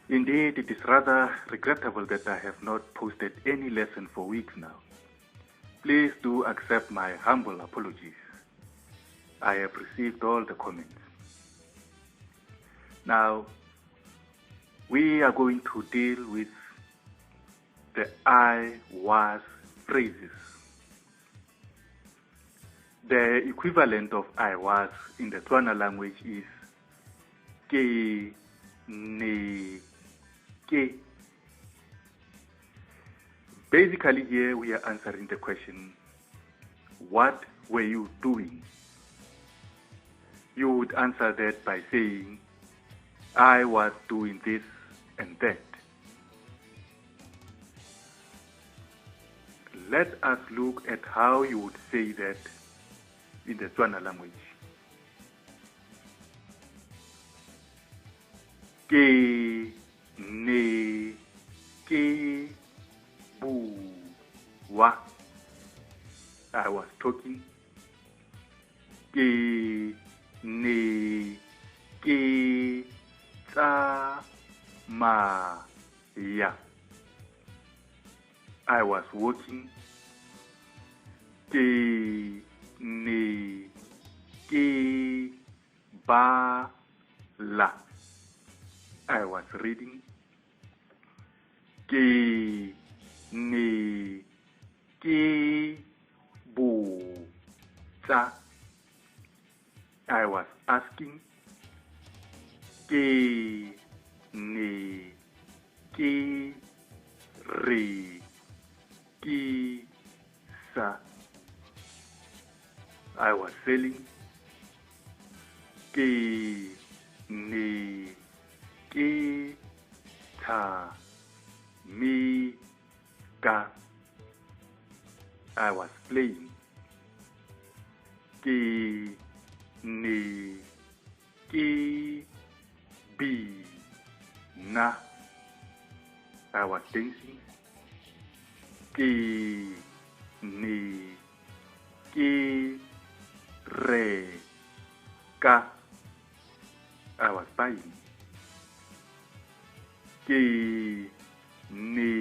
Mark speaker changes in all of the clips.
Speaker 1: Indeed, it is rather regrettable that I have not posted any lesson for weeks now. Please do accept my humble apologies. I have received all the comments. Now, we are going to deal with the I was phrases. The equivalent of I was in the Tswana language is ke, ne, ke. Basically here we are answering the question, what were you doing? You would answer that by saying, I was doing this and that. Let us look at how you would say that in the Tswana language. Ke, ne, ke, bua. I was talking. Ke, ne, ke, tsamaya. I was walking. Ke, ne, ke, bala. I was reading. Ke, ne, ke, botsa. I was asking. Ke, ne, ke, re, ke, sa. I was selling. Ke, ne, ke, ta, mi, ka. I was playing. Ke, ne, ke, bi, na. I was dancing. Ke, ne, ke, re, ka. I was buying. Ke, ne,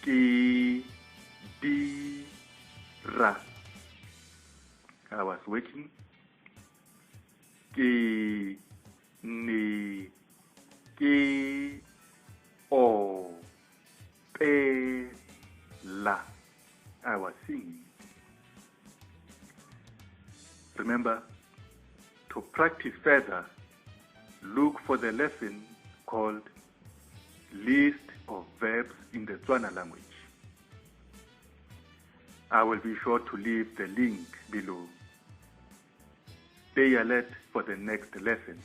Speaker 1: ke, di, ra. I was working. Ke, ne, ke, o, pe, la. I was singing. Remember, to practice further, look for the lesson called List of Verbs in the Tswana language. I will be sure to leave the link below. Stay alert for the next lesson.